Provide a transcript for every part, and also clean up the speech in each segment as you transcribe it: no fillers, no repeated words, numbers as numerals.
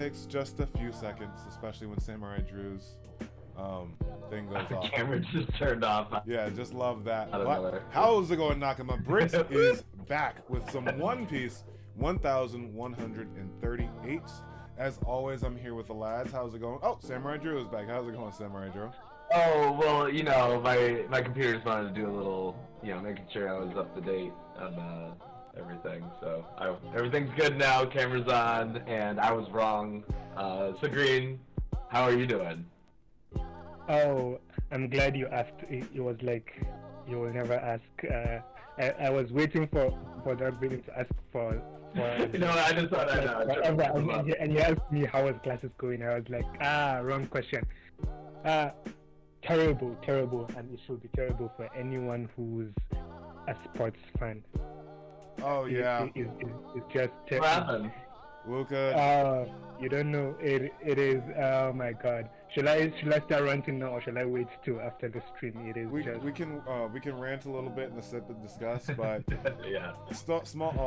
takes just a few seconds, especially when Samurai Drew's thing goes The off. camera just turned off. Yeah, just love that. I don't know. How's it going, Nakama? Brit is back with some One Piece 1138. As always, I'm here with the lads. How's it going? Oh, Samurai Drew is back. How's it going, Samurai Drew? Oh, well, you know, my computer just wanted to do a little, you know, making sure I was up to date on everything. So everything's good now. Camera's on, and I was wrong. So Green, how are you doing? Oh, I'm glad you asked. It was like you will never ask. I was waiting for DarkBriton to ask for. You know, I just thought I know. And you asked me how was classes going. I was like, wrong question. Terrible, and it should be terrible for anyone who's a sports fan. Oh yeah. It's just What happened? Luca. You don't know. It is. Oh my God. Should I start ranting now, or should I wait till after the stream? It is We can rant a little bit in the sip and discuss, but Yeah.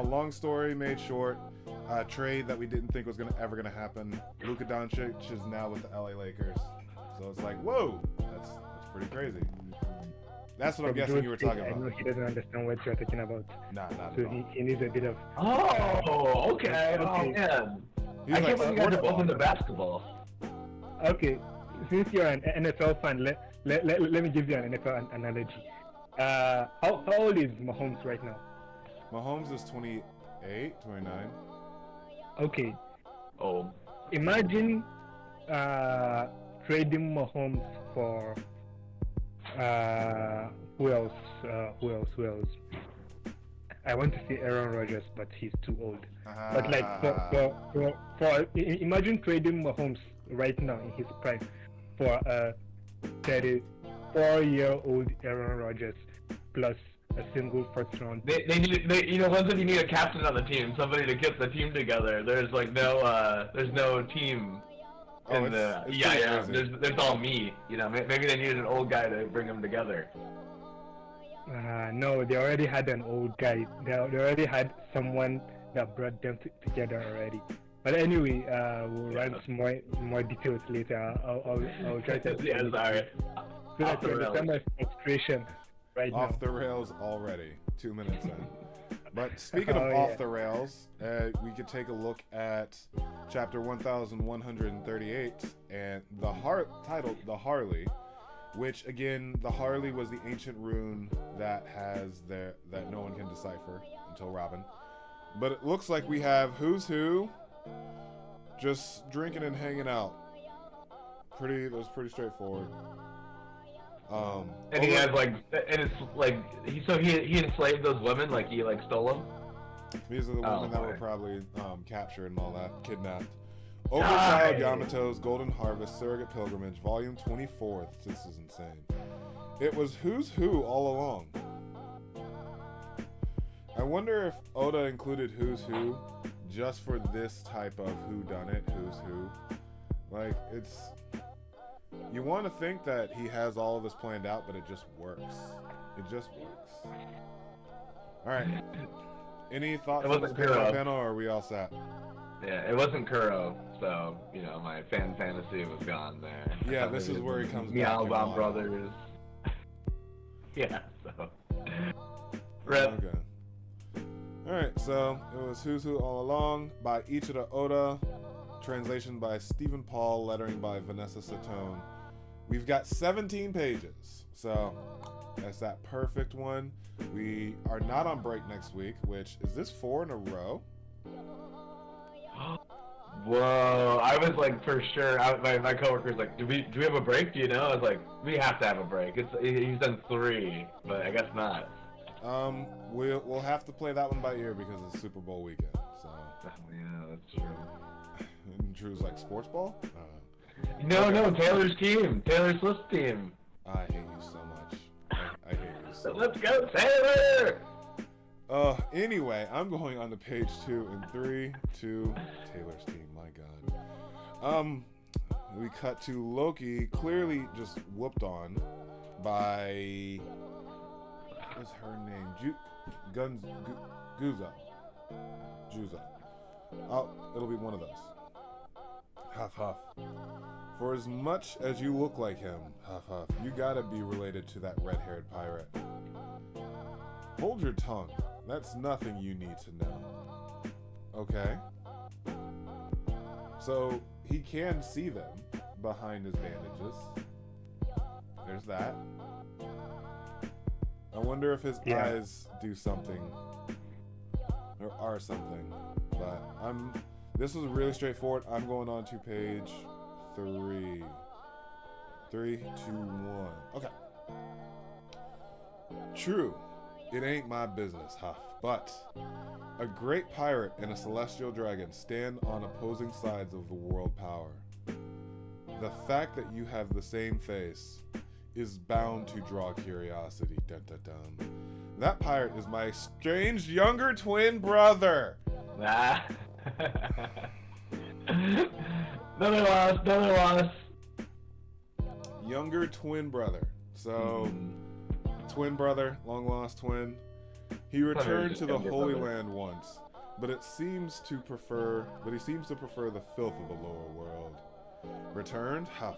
long story made short. Trade that we didn't think was ever gonna happen. Luka Doncic is now with the LA Lakers, so it's like, whoa, that's pretty crazy. That's what I'm guessing you were talking about. I know he doesn't understand what you're talking about. Nah, not So at all. he needs a bit of. Oh, okay. Oh man. He's I like can't believe you guys are sports both into ball. basketball. Okay, since you're an NFL fan, let me give you an NFL analogy. How old is Mahomes right now? Mahomes is 28, 29. Okay, Oh. imagine trading Mahomes for who else? I want to say Aaron Rodgers, but he's too old. But like for imagine trading Mahomes right now in his prime for a 34-year-old Aaron Rodgers plus a single first round. They you know, once you need a captain on the team, somebody to get the team together. There's like there's no team. Oh, In it's pretty yeah. crazy. There's all me. You know, maybe they needed an old guy to bring them together. No, they already had an old guy. They already had someone that brought them together already. But anyway, we'll run some more details later. I'll try to. Yeah, sorry. So Off that the you rails. understand my frustration right now. Off the rails already. 2 minutes in. But speaking of Oh, off yeah. the rails, we could take a look at chapter 1138 and titled The Harley, which again, the Harley was the ancient rune that that no one can decipher until Robin. But it looks like we have who's who just drinking and hanging out. That was pretty straightforward. And he has and it's like he enslaved those women, like he stole them. These are the women that were boy. probably captured and all that, kidnapped. Overchild Nice. Yamato's Golden Harvest Surrogate Pilgrimage, Volume 24. This is insane. It was who's who all along. I wonder if Oda included who's who just for this type of whodunit, who's who. Like, it's... You want to think that he has all of this planned out, but it just works. It just works. Alright. Any thoughts It on this wasn't Kuro. panel, or are we all set? Yeah, it wasn't Kuro, so you know my fan fantasy was gone there. I Yeah, thought this maybe is where he comes back. Meow in Bomb Wano. Brothers. Yeah, so. Rip. Okay. Alright, so it was Who's Who All Along by Eiichiro Oda. Translation by Stephen Paul. Lettering by Vanessa Satone. We've got 17 pages. So that's that perfect one. We are not on break next week, which is this 4 in a row? Whoa! I was like, for sure. My coworker's like, do we have a break? Do you know? I was like, we have to have a break. He's done 3, but I guess not. We'll have to play that one by ear because it's Super Bowl weekend. So Oh, yeah, that's true. Drew's like sports ball. No, Taylor's team, Taylor Swift's team. I hate you so much. I hate you so much. Let's go, Taylor! Anyway, I'm going on to page 2 in 3, 2, Taylor's team, my god. We cut to Loki clearly just whooped on by, what's her name? Juzo. Oh, it'll be one of those. Huff huff. For as much as you look like him, huff huff, you gotta be related to that red-haired pirate. Hold your tongue. That's nothing you need to know. Okay? So, he can see them behind his bandages. There's that. I wonder if his eyes do something. Or are something. But this was really straightforward. I'm going on to page 3. 3, 2, 1. Okay. True. It ain't my business, Huff. But a great pirate and a celestial dragon stand on opposing sides of the world power. The fact that you have the same face is bound to draw curiosity. Dun, dun, dun. That pirate is my strange younger twin brother. Nah. Another loss. Younger twin brother. So, twin brother, long lost twin. He returned to the Holy Land once, but he seems to prefer the filth of the lower world. Returned? Huff.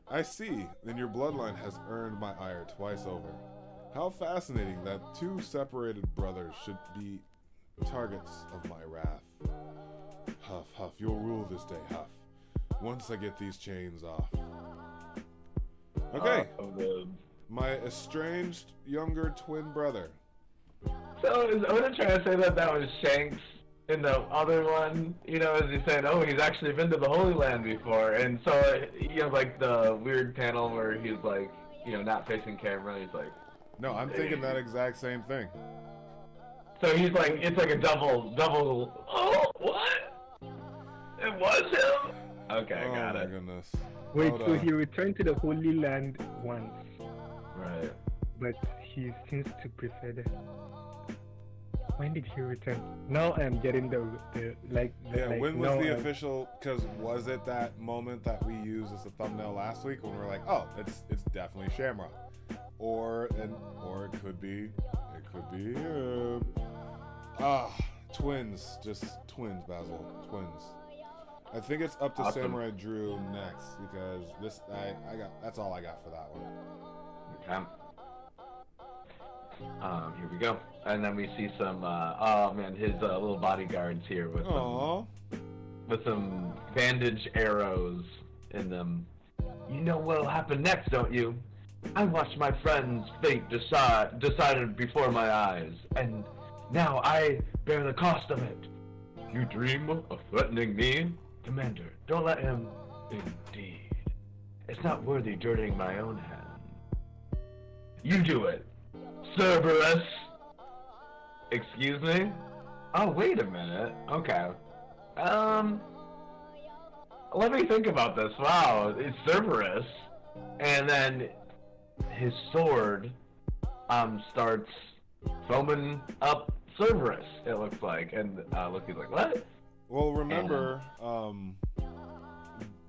I see, then your bloodline has earned my ire twice over. How fascinating that two separated brothers should be targets of my wrath. Huff, Huff, you'll rule this day, Huff. Once I get these chains off. Okay. My estranged younger twin brother. So is Oda trying to say that was Shanks in the other one? You know, is he saying, oh, he's actually been to the Holy Land before? And so, you know, like the weird panel where he's like, you know, not facing camera, he's like... No, I'm thinking that exact same thing. So he's like, it's like a double, oh, what? It was him? Okay, I got it. Oh my goodness. Wait, so he returned to the Holy Land once. Right. But he seems to prefer the... When did he return? Now I'm getting the when was the official? Because was it that moment that we used as a thumbnail last week when we were like, oh, it's definitely Shamrock, or it could be him. Twins, just twins, Basil, twins. I think it's up to Awesome. Samurai Drew next because that's all I got for that one. Okay. Here we go. And then we see some, oh man, his little bodyguards here with some bandage arrows in them. You know what'll happen next, don't you? I watched my friend's fate decided before my eyes, and now I bear the cost of it. You dream of threatening me? Commander, don't let him. Indeed. It's not worthy dirtying my own hand. You do it. Cerberus! Excuse me? Oh, wait a minute. Okay. Let me think about this. Wow, it's Cerberus. And then his sword, starts foaming up Cerberus, it looks like. And, Loki's like, what? Well, remember,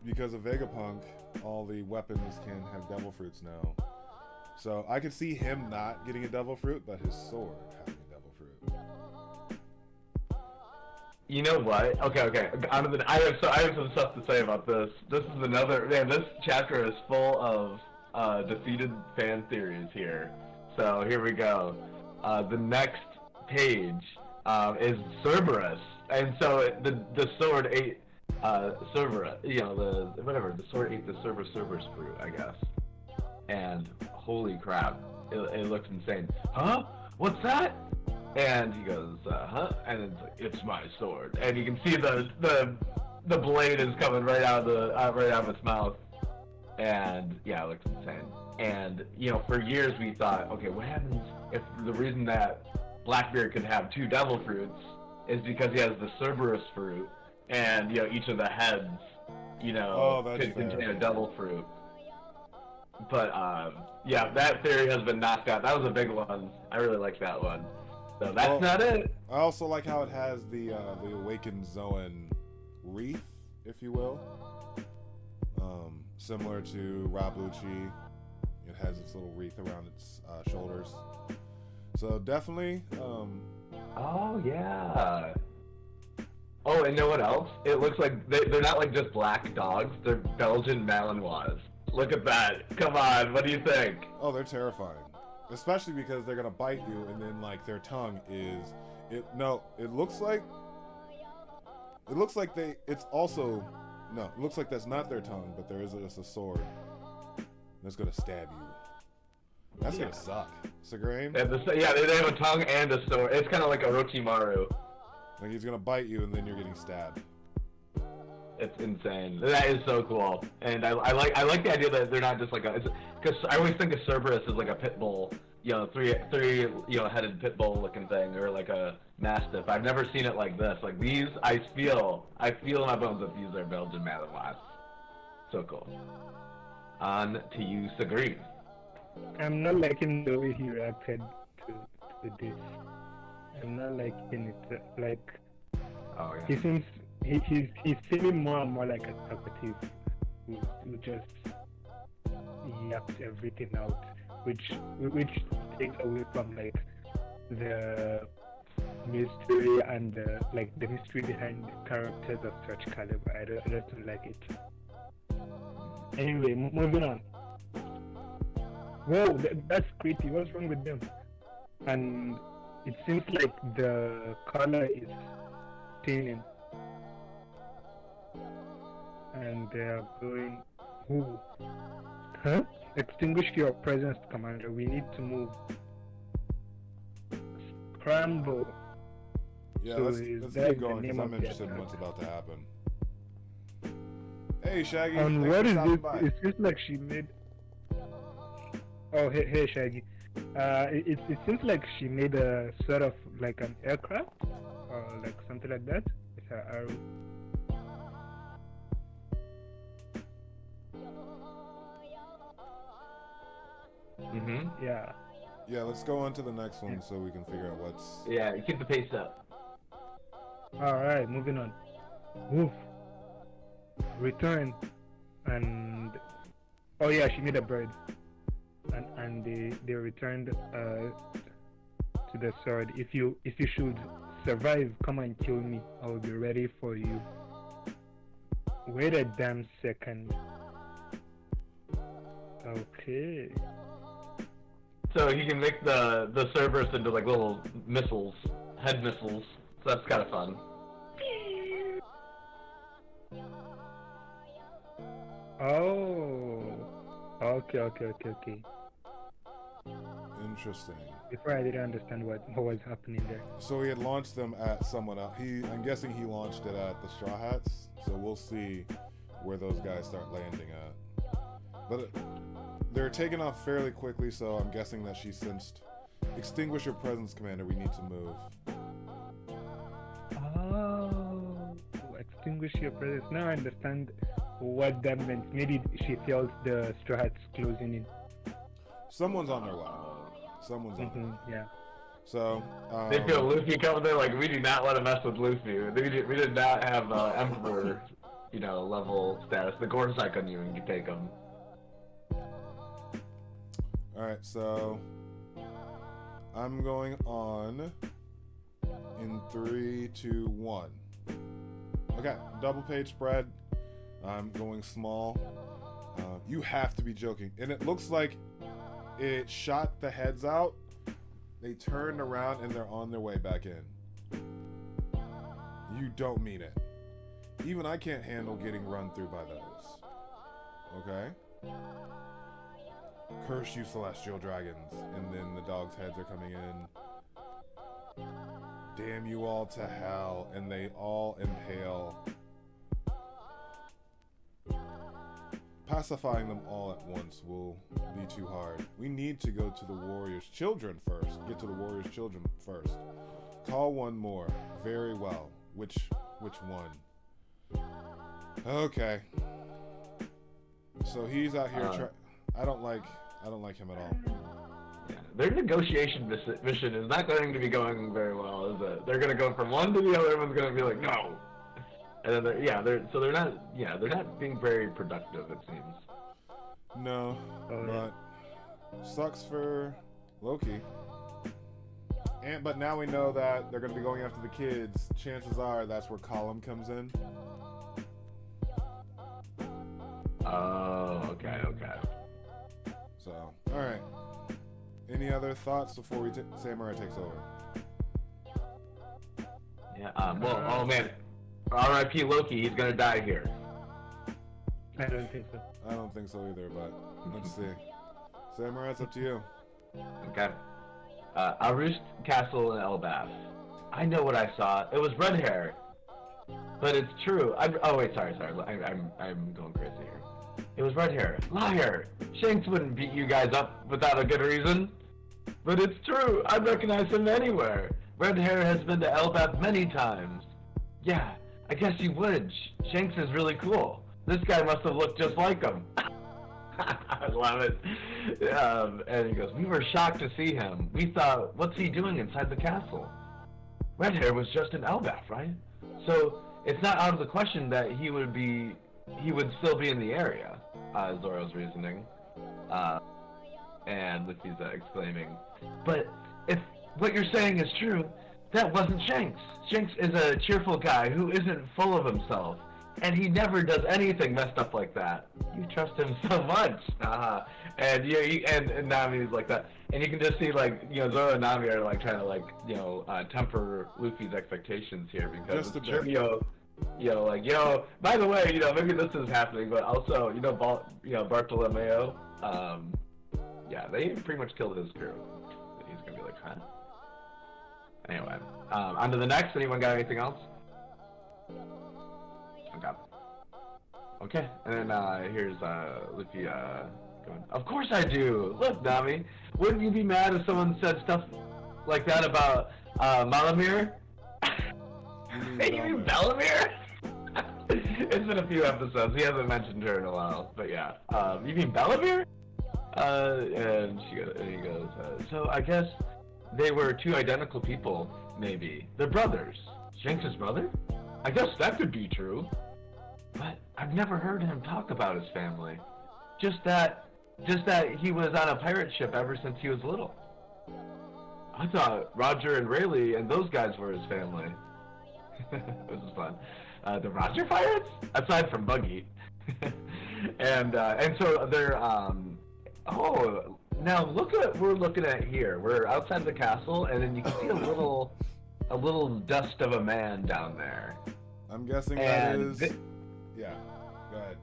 because of Vegapunk, all the weapons can have devil fruits now. So I could see him not getting a devil fruit, but his sword having a devil fruit. You know what? Okay. I have some stuff to say about this. This is another man. This chapter is full of defeated fan theories here. So here we go. The next page is Cerberus, and so the sword ate Cerberus. You know the sword ate the Cerberus fruit, I guess. And holy crap, it looks insane. Huh? What's that? And he goes, huh? And it's like, it's my sword. And you can see the blade is coming right out of its mouth. And yeah, it looks insane. And you know, for years we thought, okay, what happens if the reason that Blackbeard could have two devil fruits is because he has the Cerberus fruit, and you know, each of the heads, you know, could contain a devil fruit. But yeah, that theory has been knocked out. That was a big one. I really like that one. So that's not it. I also like how it has the Awakened Zoan wreath, if you will. Similar to Rabuchi, it has its little wreath around its shoulders. So definitely. Oh yeah. Oh, and know what else? It looks like they're not like just black dogs. They're Belgian Malinois. Look at that. Come on. What do you think? Oh, they're terrifying. Especially because they're gonna bite you, and then like their tongue is. It looks like. It looks like they. It's also. No, it looks like that's not their tongue, but there is just a sword that's gonna stab you. That's gonna suck. Sagrain? Yeah, they have a tongue and a sword. It's kind of like Orochimaru. Like he's gonna bite you, and then you're getting stabbed. It's insane. That is so cool, and I like the idea that they're not just like because I always think of Cerberus as like a pit bull, three headed pit bull looking thing, or like a mastiff. I've never seen it like this. Like these, I feel in my bones that these are Belgian Malinois. So cool. On to you, Sagreen. I'm not liking the way he reacted to this. I'm not liking it. Like, Oh yeah. he seems he's feeling more and more like a talkative who just yaps everything out, which takes away from like the mystery and the mystery behind the characters of such caliber. I don't like it. Anyway, moving on. Whoa, that's creepy. What's wrong with them? And it seems like the color is thinning. And they are going. Who? Huh? Extinguish your presence, Commander. We need to move. Scramble. Yeah, So let's is keep that going the because name I'm of the interested in attack? what's about to happen. Hey, Shaggy. And thanks what for is stopping this? by. It seems like she made. Oh, hey, Shaggy. It seems like she made a sort of like an aircraft, or like something like that. With her arrow. Mm-hmm. Yeah. Yeah, let's go on to the next one so we can figure out what's. Yeah, keep the pace up. All right, moving on. Woof. Return, and oh yeah, she made a bird, and they returned to the sword. If you should survive, come and kill me. I will be ready for you. Wait a damn second. Okay. So he can make the Cerberus into like little missiles, head missiles. So that's kind of fun. Oh. Okay. Interesting. Before I didn't understand what was happening there. So he had launched them at someone else. I'm guessing he launched it at the Straw Hats. So we'll see where those guys start landing at. But they're taking off fairly quickly, so I'm guessing that she sensed. Extinguish your presence, Commander. We need to move. Oh, extinguish your presence. Now I understand what that meant. Maybe she felt the Straw Hats closing in. Someone's on their way. Someone's on their way. Yeah. So. They feel Luffy coming there like we do not want to mess with Luffy. We did not have Emperor, level status. The Gorosei couldn't even take him. Alright, so. I'm going on in 3, 2, 1. Okay, double page spread. I'm going small. You have to be joking. And it looks like it shot the heads out. They turned around and they're on their way back in. You don't mean it. Even I can't handle getting run through by those. Okay? Curse you, celestial dragons. And then the dogs' heads are coming in. Damn you all to hell. And they all impale. Pacifying them all at once will be too hard. We need to go to the warrior's children first. Get to the warrior's children first. Call one more. Very well. Which one? Okay. So he's out here. I don't like him at all. Yeah, their negotiation mission is not going to be going very well, is it? They're going to go from one to the other. Everyone's going to be like, no. And then they're not being very productive, it seems. No, but sucks for Loki. but now we know that they're going to be going after the kids. Chances are that's where Column comes in. Oh, okay. So, all right. Any other thoughts before Samurai takes over? Yeah. Oh man, R.I.P. Loki. He's gonna die here. I don't think so. I don't think so either, but let's see. Samurai, it's up to you. Okay. Arust Castle in Elbaf. I know what I saw. It was red hair, but it's true. Oh wait, sorry. I'm going crazy here. It was red hair. Liar! Shanks wouldn't beat you guys up without a good reason. But it's true. I recognize him anywhere. Red hair has been to Elbaf many times. Yeah, I guess you would. Shanks is really cool. This guy must have looked just like him. I love it. And he goes, we were shocked to see him. We thought, what's he doing inside the castle? Red hair was just in Elbaf, right? So it's not out of the question that he would still be in the area, Zoro's reasoning. And Luffy's exclaiming, but if what you're saying is true, that wasn't Shanks. Shanks is a cheerful guy who isn't full of himself, and he never does anything messed up like that. You trust him so much. And and Nami's like that, and you can just see Zoro and Nami are trying to temper Luffy's expectations here because Just a bit. by the way, maybe this is happening, but also, Bartolomeo, they pretty much killed his crew. He's gonna be like, huh? Anyway, on to the next. Anyone got anything else? Okay, and then here's Luffy going, of course I do! Look, Nami, wouldn't you be mad if someone said stuff like that about Malamir? Hey, you mean Bellamere? It's been a few episodes. He hasn't mentioned her in a while, but yeah. You mean Bellamere? And he goes, so I guess they were two identical people, maybe. They're brothers. Shanks' brother? I guess that could be true. But I've never heard him talk about his family. Just that he was on a pirate ship ever since he was little. I thought Roger and Rayleigh and those guys were his family. This is fun. The Roger Pirates? Aside from Buggy. and so they're, now look at what we're looking at here. We're outside of the castle, and then you can see a little dust of a man down there. I'm guessing that is... Yeah, go ahead.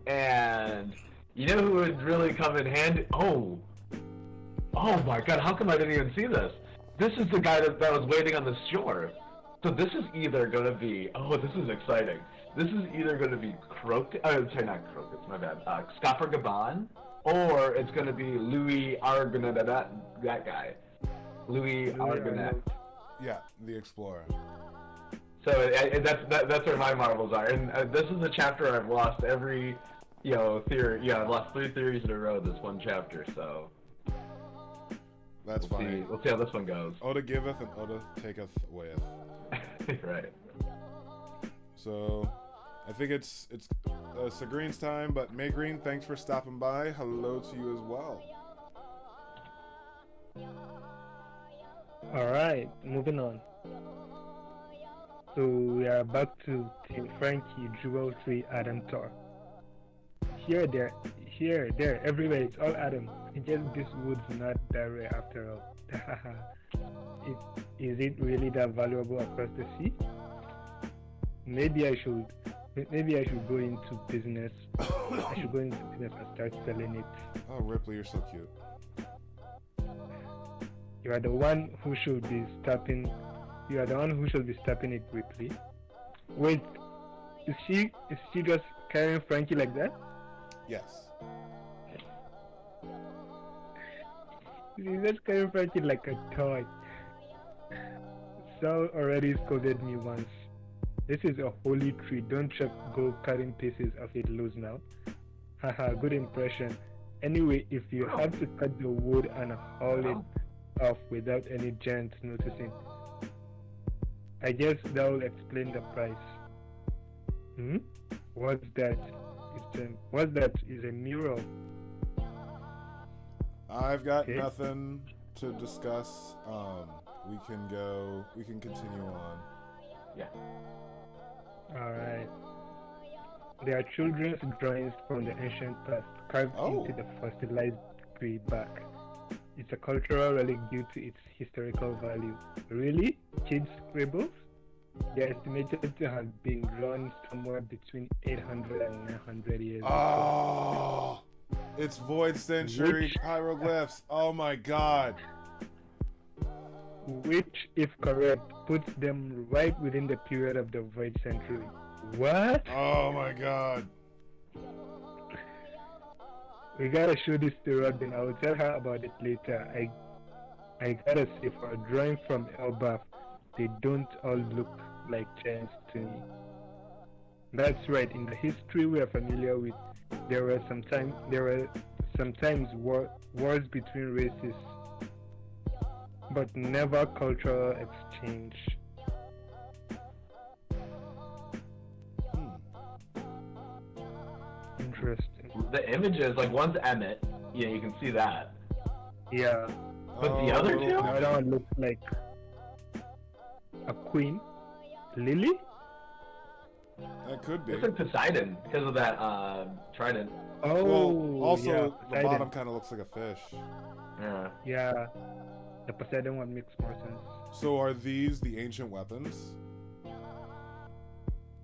And you know who would really come in handy? Oh my god, how come I didn't even see this? This is the guy that was waiting on the shore. So this is either going to be, this is exciting. This is either going to be not Crocus, my bad, Scoffer Gabon, or it's going to be Louis Argonet, that guy. Louis Argonet. Yeah, the Explorer. So that's where my marbles are. And this is a chapter I've lost every, theory. Yeah, I've lost 3 theories in a row this one chapter, so... That's fine. We'll see how this one goes. Oda giveth and Oda taketh awayeth. Right. So, I think it's Sagreen's time, but May Green, thanks for stopping by. Hello to you as well. Alright, moving on. So we are back to Team Frankie, Jewel 3, Adam Thor. Here, there, everywhere, it's all Adam. It's just this wood's not that rare after all. Is it really that valuable across the sea? Maybe I should go into business. I should go into business and start selling it. Oh, Ripley, you're so cute. You are the one who should be stopping it, Ripley. Wait, is she just carrying Frankie like that? Yes. She's just carrying Frankie like a toy. Sal already scolded me once. This is a holy tree. Don't just go cutting pieces of it loose now. Haha, good impression. Anyway, if you have to cut the wood and haul it off without any giants noticing, I guess that will explain the price. What's that? Is a mural. I've got nothing to discuss. we can continue on. Yeah. Alright. There are children's drawings from the ancient past carved into the fossilized tree bark. It's a cultural relic due to its historical value. Really? Kids' scribbles? They're estimated to have been drawn somewhere between 800 and 900 years ago. Oh, it's Void Century hieroglyphs. Oh my god. Which, if correct, puts them right within the period of the Void Century. What? Oh my god. We gotta show this to Robin. I will tell her about it later. I gotta say, for a drawing from Elbaf, they don't all look like giants to me. That's right. In the history we are familiar with, there were sometimes wars between races, but never cultural exchange. Interesting. The images, like one's Emmett, yeah, you can see that. Yeah. But the other two? The other one looks like a queen. Lily? That could be. It's like Poseidon because of that trident. Oh, well, also yeah, the Poseidon. bottom kind of looks like a fish. Yeah. Yeah, the Poseidon one makes more sense. So are these the ancient weapons?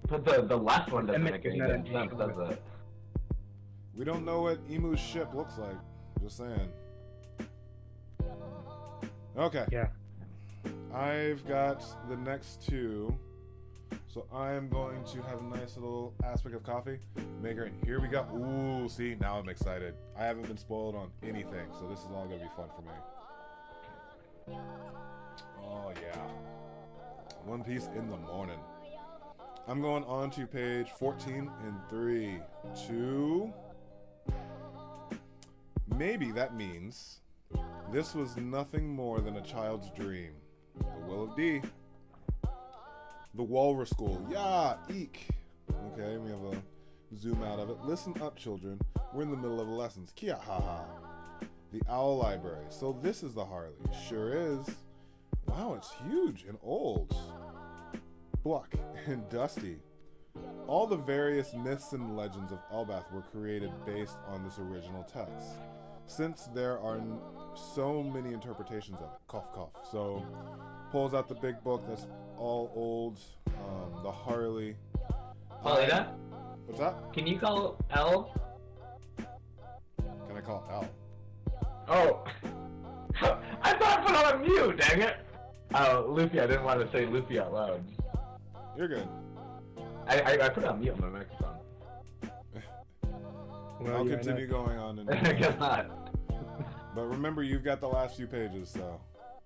But the last one doesn't Emmett make any is not an sense, ancient does weapon. it? We don't know what Emu's ship looks like. Just saying. Okay. Yeah. I've got the next two. So I am going to have a nice little aspect of coffee maker, and here we go. Ooh, see, now I'm excited. I haven't been spoiled on anything, so this is all gonna be fun for me. Oh yeah. One Piece in the morning. I'm going on to page 14 in 3, 2. Maybe that means this was nothing more than a child's dream. The will of D. The Walrus School. Yeah, eek. Okay, we have a zoom out of it. Listen up, children. We're in the middle of lessons. Kia haha. The Owl Library. So this is the Harley. Sure is. Wow, it's huge and old. Black and dusty. All the various myths and legends of Elbaf were created based on this original text. Since there are so many interpretations of it. Cough, cough. So, pulls out the big book that's all old. The Harley. Paulina? What's that? Can you call L? Can I call L? Oh! I thought I put it on mute, dang it! Oh, Luffy, I didn't want to say Luffy out loud. You're good. I put it on mute on my microphone. Well, I'll yeah, continue going on. And I guess not. But remember, you've got the last few pages, so.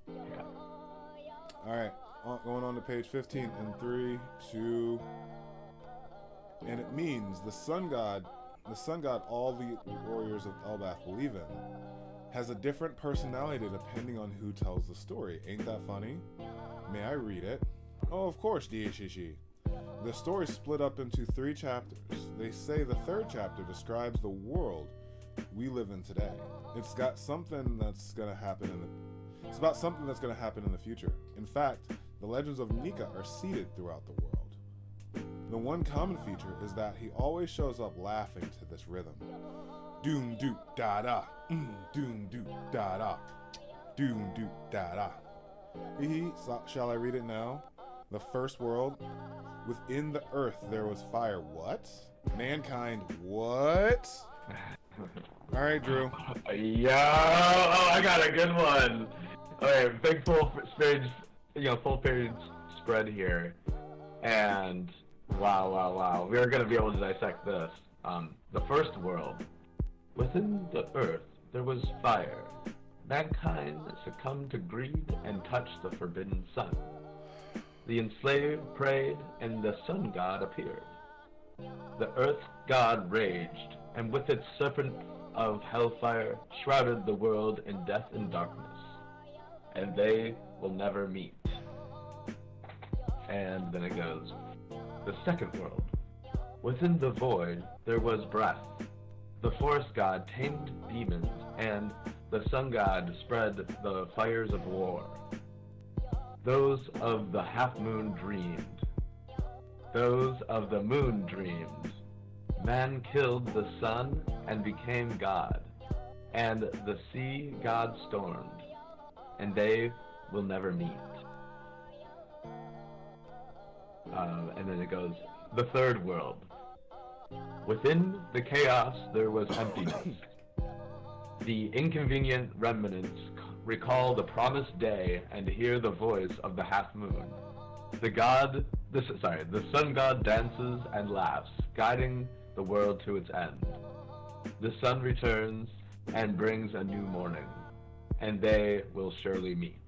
Yeah. Alright, going on to page 15 in 3, 2. And it means the sun god all the warriors of Elbaf believe in, has a different personality depending on who tells the story. Ain't that funny? May I read it? Oh, of course, Diishishi. The story split up into 3 chapters. They say the 3rd chapter describes the world we live in today. It's got something that's gonna happen it's about something that's gonna happen in the future. In fact, the legends of Nika are seeded throughout the world. The one common feature is that he always shows up laughing to this rhythm. Doom doot da da. Doom doot da da. Doom doot da da. Shall I read it now? The first world. Within the earth there was fire. What? Mankind. What? Alright, Drew. Yo! Oh, I got a good one! Okay, big full page spread here. And wow. We're gonna be able to dissect this. The first world. Within the earth there was fire. Mankind succumbed to greed and touched the forbidden sun. The enslaved prayed, and the sun god appeared. The earth god raged, and with its serpent of hellfire shrouded the world in death and darkness. And they will never meet. And then it goes, the second world. Within the void there was breath. The forest god tamed demons, and the sun god spread the fires of war. Those of the half moon dreamed. Those of the moon dreamed. Man killed the sun and became God, and the sea God stormed, and they will never meet. And then it goes, the third world. Within the chaos there was emptiness. The inconvenient remnants recall the promised day and hear the voice of the half moon. The sun god dances and laughs, guiding the world to its end. The sun returns and brings a new morning, and they will surely meet.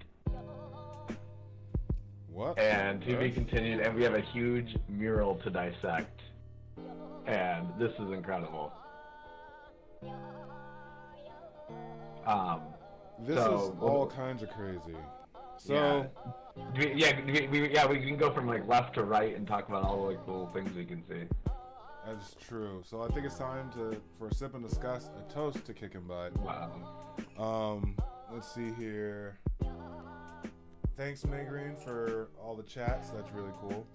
What? And to be continued, and we have a huge mural to dissect. And this is incredible. This is all kinds of crazy. So we can go from like left to right and talk about all the like little things we can see. that's true. So I think it's time for a sip and discuss, a toast to Kickin' Butt. Wow. Let's see here. Thanks, Megreen, for all the chats. That's really cool.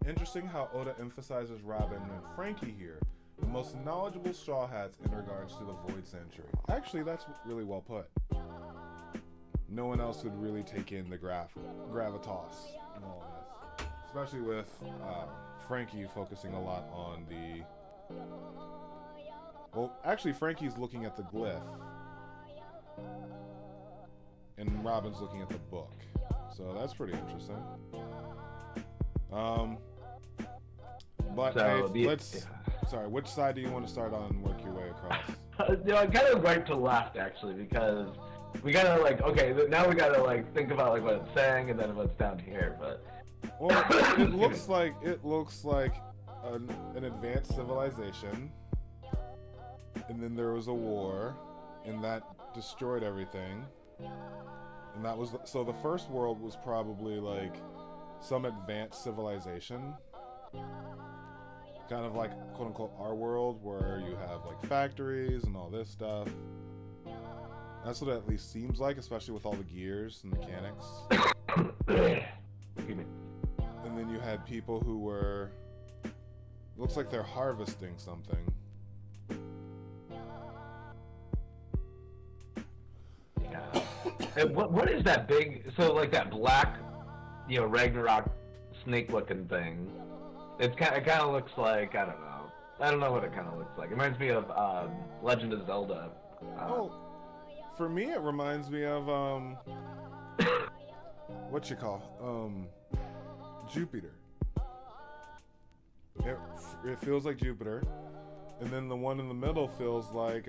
Interesting how Oda emphasizes Robin and Frankie here, the most knowledgeable Straw Hats in regards to the Void Century. Actually, that's really well put. No one else would really take in the gravitas and all this, especially with Frankie focusing a lot on the. Well, actually, Frankie's looking at the glyph, and Robin's looking at the book. So that's pretty interesting. But So hey, sorry, which side do you want to start on and work your way across? I kind of right to left actually, because we gotta like, okay, now we gotta like think about like what it's saying and then what's down here. But Well, it looks like an advanced civilization, and then there was a war, and that destroyed everything. And that was so the first world was probably like some advanced civilization, kind of like quote unquote our world, where you have like factories and all this stuff. That's what it at least seems like, especially with all the gears and mechanics. And then you had people who were, looks like they're harvesting something. yeah. And what is that big? So like that black, Ragnarok snake-looking thing. It kind of looks like, I don't know what it kind of looks like. It reminds me of Legend of Zelda. For me, it reminds me of what you call Jupiter. It feels like Jupiter, and then the one in the middle feels like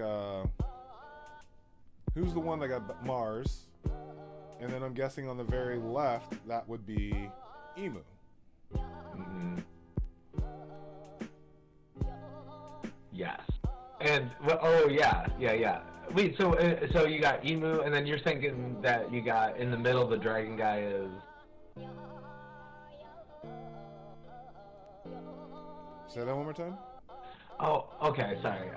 who's the one that got Mars, and then I'm guessing on the very left that would be Emu. Mm-hmm. Yes. And yeah. Wait, so you got Emu, and then you're thinking that you got in the middle the dragon guy is. Say that one more time. Oh, okay, sorry.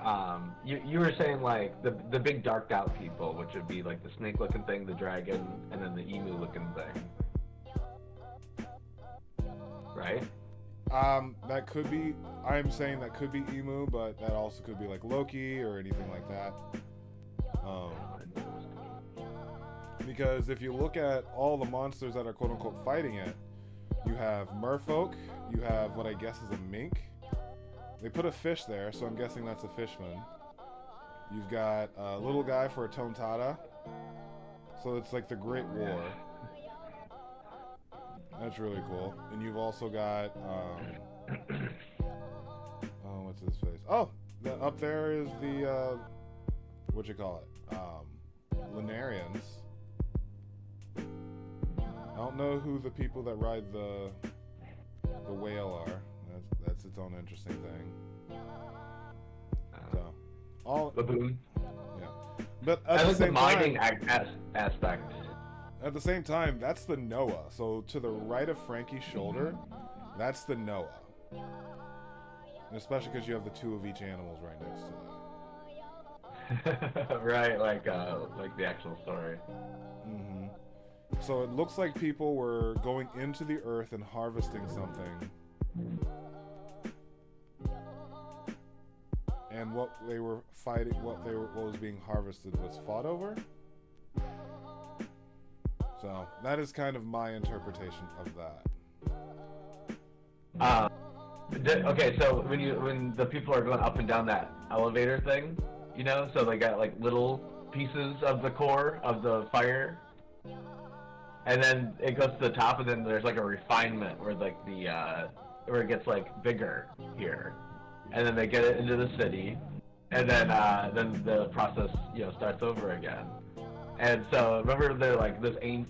You were saying like the big darked out people, which would be like the snake looking thing, the dragon, and then the emu looking thing. Right? That could be. I'm saying that could be Emu, but that also could be like Loki or anything like that. Because if you look at all the monsters that are quote unquote fighting it, you have merfolk, you have what I guess is a mink. They put a fish there, so I'm guessing that's a fishman. You've got a little guy for a Tontada, so it's like the Great War. That's really cool. And you've also got what's his face? Oh, up there is the what you call it? Lunarians. I don't know who the people that ride the whale are. That's its own interesting thing. So, all baboon. Yeah, but at the same mining time, aspect. At the same time, that's the Noah. So to the right of Frankie's shoulder, that's the Noah. And especially because you have the two of each animals right next to that. Right, like the actual story. Mm-hmm. So it looks like people were going into the earth and harvesting something. And what they were fighting, what was being harvested was fought over. So that is kind of my interpretation of that. Okay, so when the people are going up and down that elevator thing, you know, so they got like little pieces of the core of the fire, and then it goes to the top, and then there's like a refinement where like where it gets like bigger here, and then they get it into the city, and then the process, you know, starts over again. And so remember, they're like this you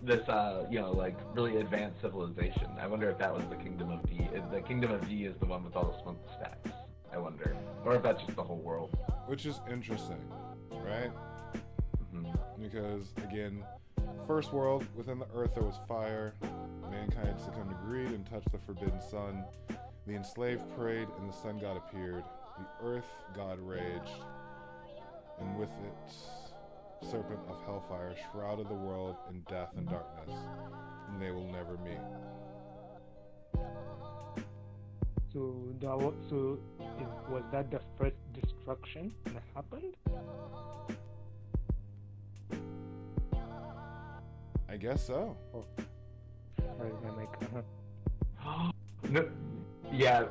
know, like really advanced civilization. I wonder if that was the Kingdom of D. The Kingdom of D is the one with all the smoke stacks. I wonder, or if that's just the whole world. Which is interesting, right? Mm-hmm. Because again, first world, within the earth there was fire. Mankind succumbed to greed and touched the forbidden sun. The enslaved prayed, and the sun god appeared. The earth god raged, and with it, serpent of hellfire shrouded the world in death and darkness, and they will never meet. Was that the first destruction that happened? I guess so. Oh, sorry, my mic. No, yeah.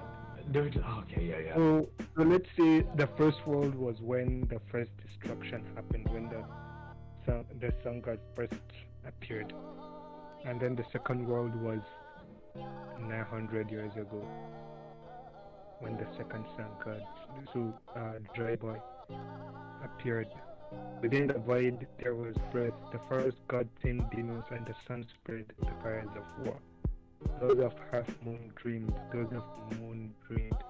Okay, yeah. So let's say the first world was when the first destruction happened, when the sun god first appeared, and then the second world was 900 years ago, when the second sun god, Dry Boy, appeared. Within the void there was breath. The first god sent demons, and the sun spread the fires of war. Those of half moon dreamed, those of moon dreamed.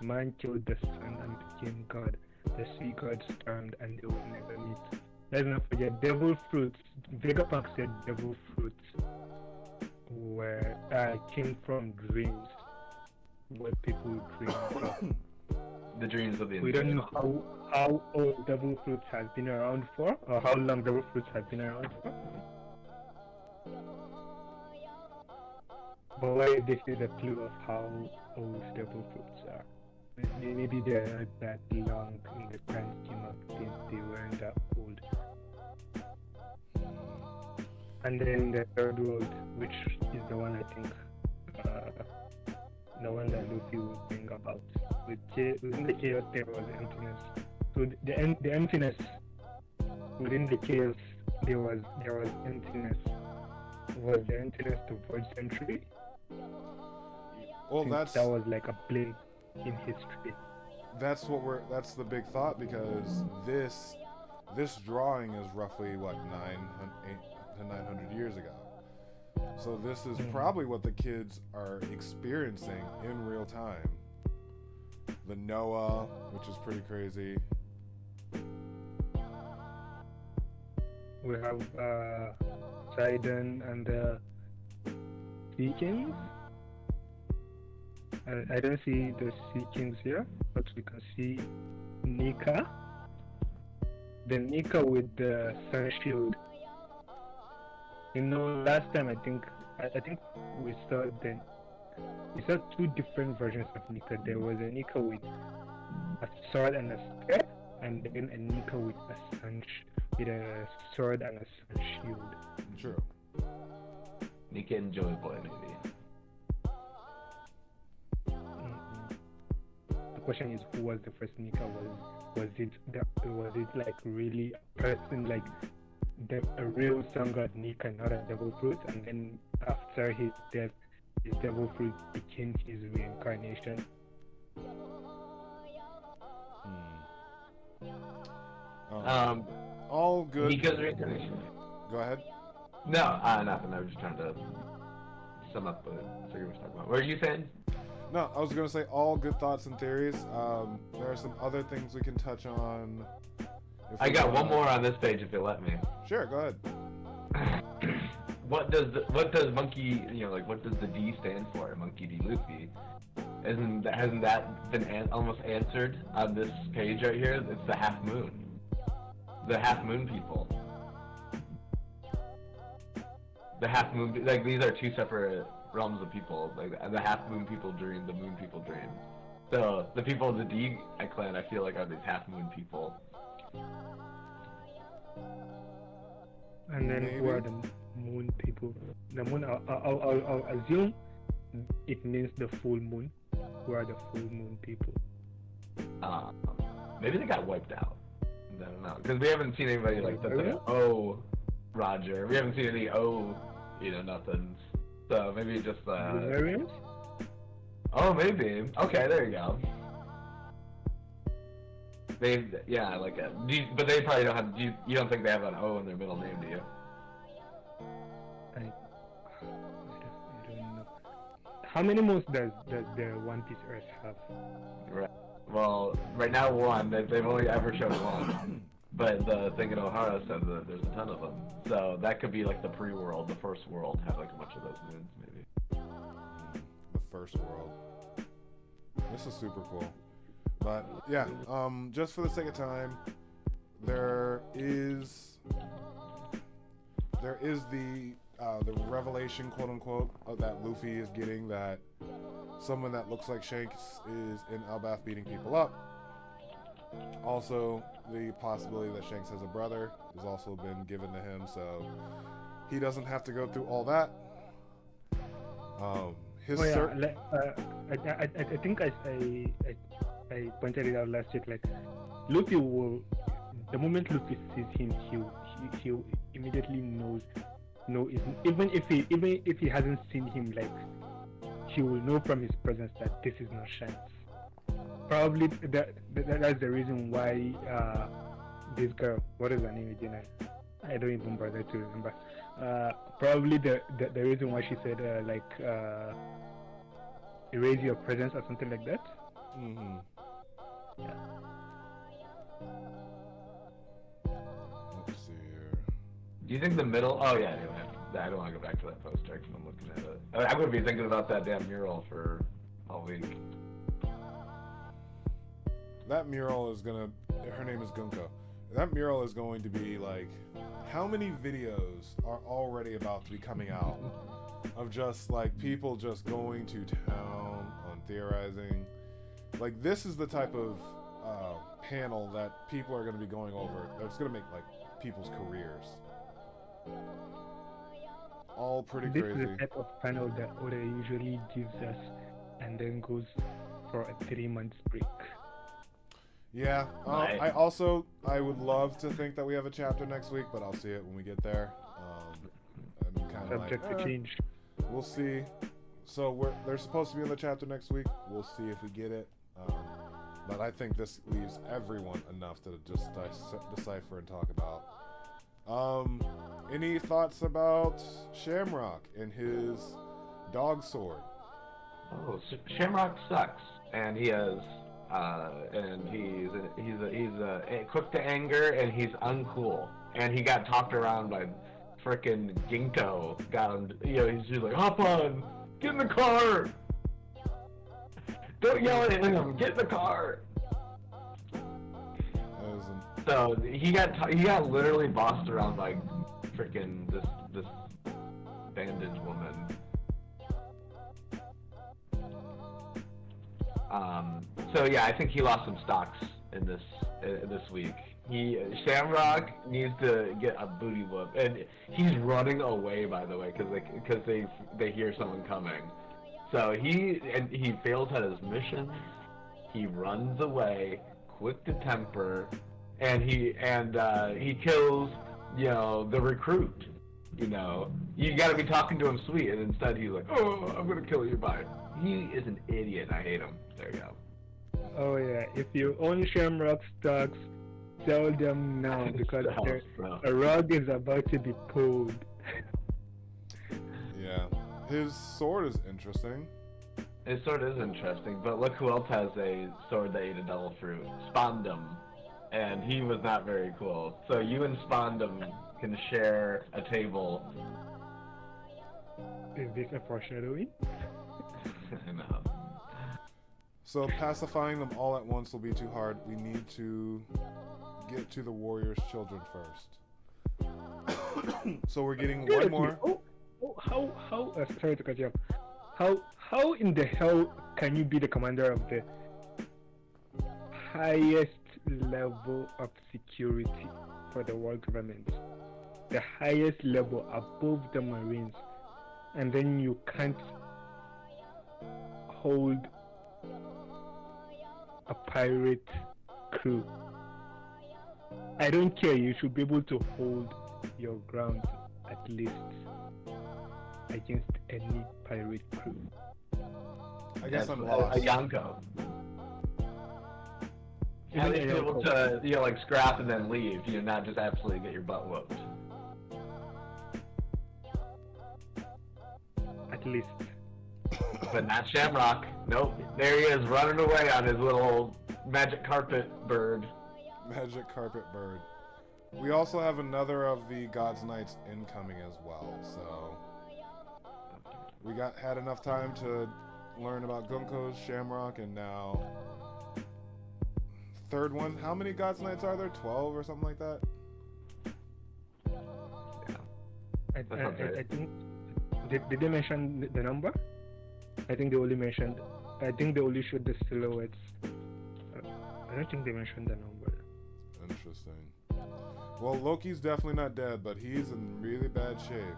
Man killed the sun and became god. The sea gods stormed, and they will never meet. Let's not forget devil fruits. Vegapunk said devil fruits came from dreams, what people dream of. The dreams of the We don't know how old devil fruits has been around for, or how long devil fruits have been around for. But why this is a clue of how old devil fruits are. Maybe they're not that long in the grand scheme of things. They weren't that old. And then the third world, which is the one I think, the one that Luffy will bring about. Within the chaos there was emptiness. So the emptiness, within the chaos there was emptiness. Was the emptiness the void century? Well, that was like a blink in history. That's the big thought, because this drawing is roughly what 800 to 900 years ago. So this is probably what the kids are experiencing in real time. The Noah, which is pretty crazy. We have Sidon and the Sea Kings. I don't see the Sea Kings here, but we can see Nika. The Nika with the sun shield. You know, last time I think we saw two different versions of Nika. There was a Nika with a sword and a spear, and then a Nika with a sword and a sun shield. True. Nika and Joy Boy, maybe. The question is, who was the first Nika? Was it like really a person, like a real sun god Nika, not a devil fruit, and then after his death, his devil fruit became his reincarnation? All good. Nika's reincarnation. Go ahead. No, nothing. I was just trying to sum up what Sigurd was talking about. What are you saying? No, I was going to say all good thoughts and theories. There are some other things we can touch on. I got one more on this page if you'll let me. Sure, go ahead. What does monkey, what does the D stand for? Monkey D. Luffy. Hasn't that been almost answered on this page right here? It's the half moon. The half moon people. the half moon, like these are two separate realms of people. Like the half moon people dream, the moon people dream. So the people of the D clan, I feel like, are these half moon people. And then who are the moon people? The moon, I'll assume it means the full moon. Who are the full moon people? Maybe they got wiped out. I don't know, because we haven't seen anybody like that. Oh, Roger. We haven't seen any nothings. So maybe just Amarrions? Oh, maybe. Okay, there you go. I like it. But they probably don't have. You don't think they have an O in their middle name, do you? I don't know. How many moons does the One Piece Earth have? Right. Well, right now one. They've only ever shown one. But the thing in O'Hara said that there's a ton of them. So that could be like the pre-world, the first world, have like a bunch of those moons, maybe. The first world. This is super cool. But yeah, just for the sake of time, there is the revelation, quote unquote, that Luffy is getting, that someone that looks like Shanks is in Elbaf beating people up. Also, the possibility that Shanks has a brother has also been given to him, so he doesn't have to go through all that. I think I pointed it out last week. Like, Luffy will, the moment Luffy sees him, he immediately knows. No, even if he hasn't seen him, like, he will know from his presence that this is not Shanks. Probably that's the reason why this girl, what is her name again? I don't even bother to remember. Probably the reason why she said erase your presence or something like that. Mm-hmm. Yeah. Let's see here. Do you think the middle? Oh yeah, anyway. I don't want to go back to that poster because I'm looking at it. I'm gonna be thinking about that damn mural for all week. That mural is gonna. Her name is Gunko. That mural is going to be like, how many videos are already about to be coming out of just like people just going to town on theorizing? Like, this is the type of panel that people are going to be going over. That's going to make like people's careers. All pretty crazy. This is the type of panel that Oda usually gives us and then goes for a 3-month break. Yeah, I would love to think that we have a chapter next week, but I'll see it when we get there. I'm kind of subject to change. We'll see. So they're supposed to be in the chapter next week. We'll see if we get it. But I think this leaves everyone enough to just decipher and talk about. Any thoughts about Shamrock and his dog sword? Oh, Shamrock sucks, and he has. And he's quick to anger, and he's uncool, and he got talked around by frickin' Ginkgo. Got him, he's just like, hop on, get in the car, don't yell at him, get in the car. So he got literally bossed around by frickin' this bandage woman. So yeah, I think he lost some stocks in this week. Shamrock needs to get a booty whoop, and he's running away, by the way, because they hear someone coming. So he fails at his mission. He runs away, quick to temper, and he kills the recruit. You got to be talking to him sweet, and instead he's like, oh, I'm gonna kill you. Bye. He is an idiot. I hate him. There you go. Oh yeah, if you own Shamrock stocks, sell them now because a rug is about to be pulled. Yeah, his sword is interesting. His sword is interesting, but look who else has a sword that ate a devil fruit. Spondum. And he was not very cool. So you and Spondum can share a table. Is this a foreshadowing? No. So pacifying them all at once will be too hard. We need to get to the warrior's children first. So we're getting one more. sorry to cut you off. How in the hell can you be the commander of the highest level of security for the world government, the highest level above the Marines, and then you can't hold a pirate crew? I don't care, you should be able to hold your ground at least against any pirate crew. I guess I'm a lost. Yonko. At least be able to, like scrap and then leave, not just absolutely get your butt whooped. At least. But not Shamrock. Nope. There he is, running away on his little magic carpet bird. Magic carpet bird. We also have another of the God's Knights incoming as well, so we had enough time to learn about Gunko's, Shamrock, and now third one. How many God's Knights are there? 12 or something like that? Yeah. I think did they mention the number? I think they only showed the silhouettes. I don't think they mentioned the number. Interesting. Well, Loki's definitely not dead, but he's in really bad shape.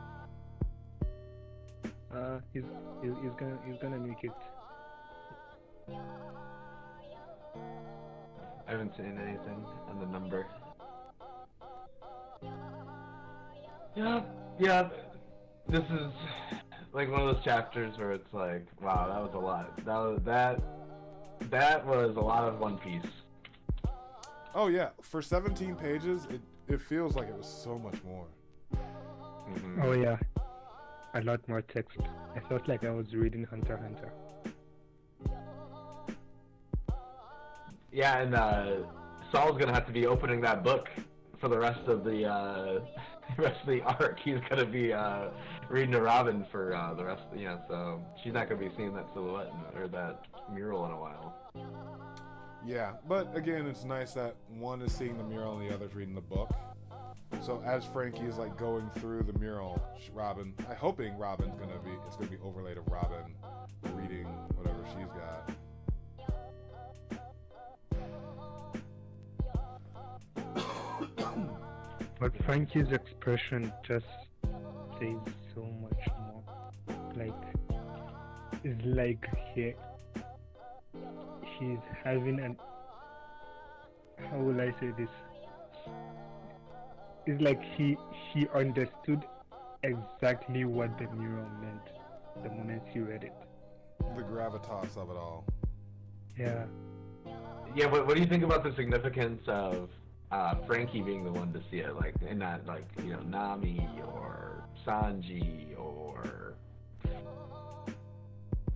He's gonna make it. I haven't seen anything on the number. Yeah. This is like one of those chapters where it's like, wow, that was a lot. That was a lot of One Piece. Oh yeah, for 17 pages, it feels like it was so much more. Mm-hmm. Oh yeah, a lot more text. I felt like I was reading Hunter x Hunter. Yeah, and Saul's gonna have to be opening that book for the rest of the arc. He's gonna be reading to Robin for the rest. So she's not gonna be seeing that silhouette or that mural in a while. Yeah, but again, it's nice that one is seeing the mural and the other's reading the book. So as Frankie is like going through the mural, hoping Robin's it's gonna be overlaid of Robin reading whatever she's got. But Frankie's expression just says so much more. It's like he's having an, how will I say this? It's like he understood exactly what the mural meant the moment he read it. The gravitas of it all. Yeah. Yeah, what do you think about the significance of Frankie being the one to see it, and not Nami or Sanji or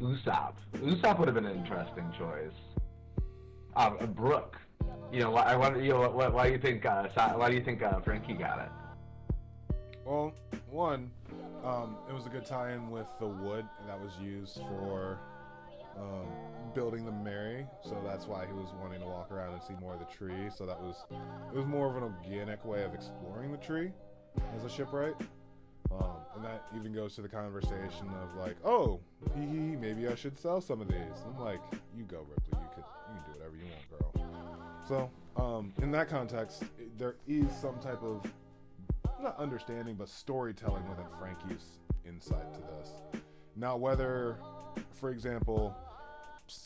Usopp? Usopp would have been an interesting choice. Brooke. Why do you think Frankie got it? Well, one, it was a good tie-in with the wood that was used for building the Mary, so that's why he was wanting to walk around and see more of the tree. So it was more of an organic way of exploring the tree as a shipwright. And that even goes to the conversation of like, oh, maybe I should sell some of these. And I'm like, you go, Ripley. You can do whatever you want, girl. So, in that context, there is some type of, not understanding, but storytelling within Frankie's insight to this. Now, whether, for example,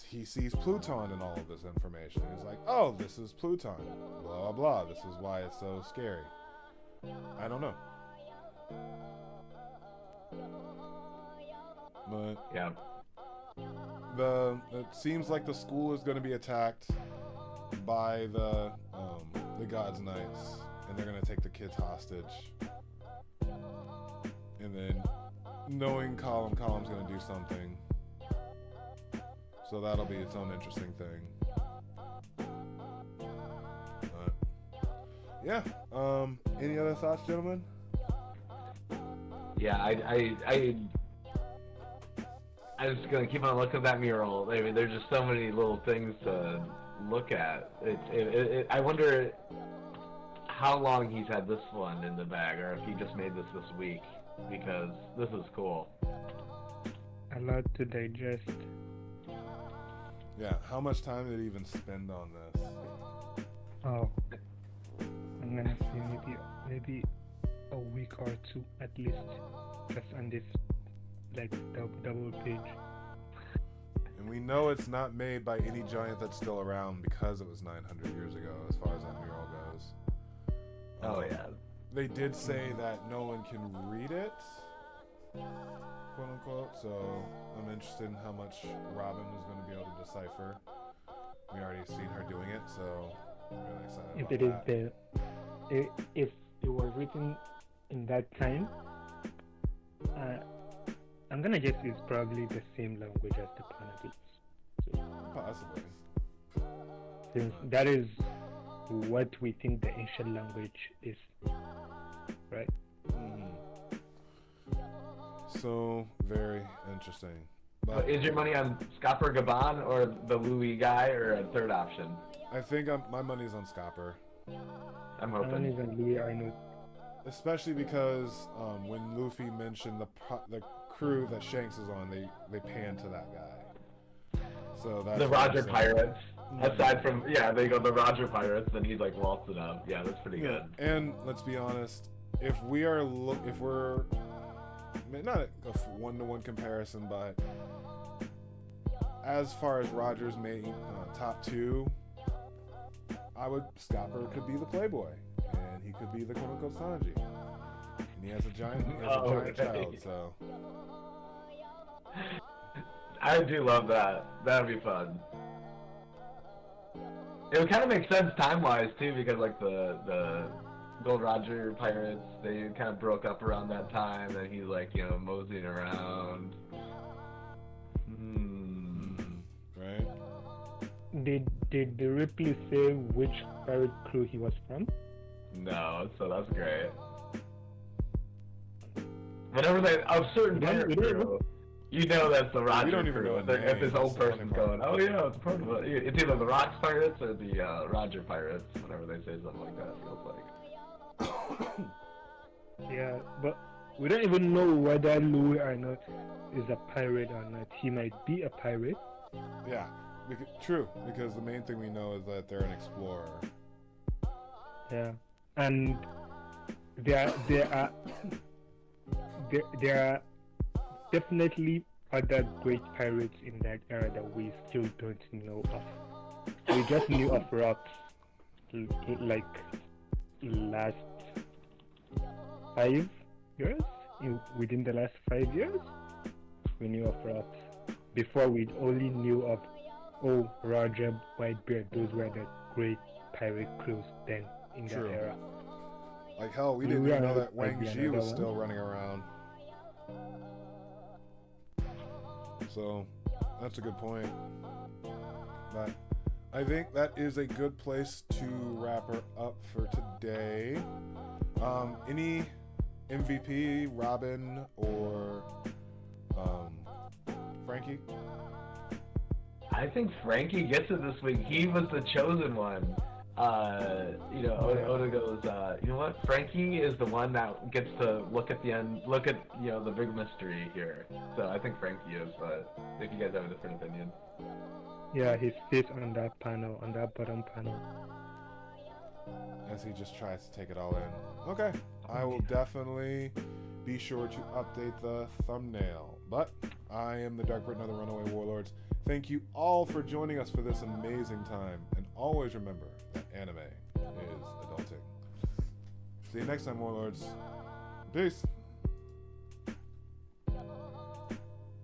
he sees Pluton in all of this information, he's like, oh, this is Pluton, blah, blah, blah, this is why it's so scary. I don't know. But yeah, it seems like the school is going to be attacked by the God's Knights, and they're going to take the kids hostage. And then, knowing Column's going to do something, so that'll be its own interesting thing. But yeah. Any other thoughts, gentlemen? Yeah, I'm just gonna keep on looking at that mural. I mean, there's just so many little things to look at. I wonder how long he's had this one in the bag, or if he just made this week. because this is cool. A lot to digest. Yeah, how much time did he even spend on this? Oh, I'm gonna say maybe a week or two at least, just on this like double page. And we know it's not made by any giant that's still around because it was 900 years ago, as far as that mural goes. Oh yeah. They did say that no one can read it, quote unquote, so I'm interested in how much Robin is going to be able to decipher. We already seen her doing it, so I'm really excited If about it is that. if it was written in that time, I'm gonna guess it's probably the same language as the Panavites. So, Possibly. since that is what we think the ancient language is, right? So, very interesting. So But is your money on Scopper Gabon or the Louis guy, or a third option? I think my money's on Scopper. I'm One hoping. is on Louis Arnaud. Especially because when Luffy mentioned the crew that Shanks is on, they pan to that guy. So that's The what I'm Roger saying. Pirates. Aside from, yeah, they go the Roger Pirates, then he's like waltzed it up. Yeah, that's pretty good. And let's be honest, if we're not a one-to-one comparison, but as far as Roger's main top two, Scopper could be the Playboy, and he could be the quote-unquote Sanji, and he has a giant child. So I do love that. That'd be fun. It would kind of make sense time-wise too, because like the Gold Roger Pirates, they kind of broke up around that time, and he's like, you know, moseying around. right. Did Ripley say which pirate crew he was from? No, so that's great. Whenever they a certain pirate crew, you know that's the Roger don't even crew. know the If this name, old that's the person's funny going, oh yeah, it's part of it. It's either the Rocks Pirates or the Roger Pirates. Whenever they say something like that, it feels like. Yeah, but we don't even know whether Louis Arnaud is a pirate or not. He might be a pirate. Yeah, true. Because the main thing we know is that they're an explorer. Yeah, and there are definitely other great pirates in that era that we still don't know of. We just knew of Rocks, like last 5 years. Within the last 5 years, we knew of Rocks. Before we only knew of Roger, Whitebeard. Those were the great pirate crews then in that era. Like hell, we didn't even know that Wang Zhi was still running around. So that's a good point. But I think that is a good place to wrap her up for today. Any MVP, Robin or Frankie? I think Frankie gets it this week. He was the chosen one. Oda goes, you know what? Frankie is the one that gets to look at the end, the big mystery here. So I think Frankie is, but if you guys have a different opinion. Yeah, his face on that panel, on that bottom panel. As he just tries to take it all in. Okay, I will definitely be sure to update the thumbnail. But I am the DarkBriton of the Runaway Warlords. Thank you all for joining us for this amazing time. And always remember that anime is adulting. See you next time, Warlords. Peace.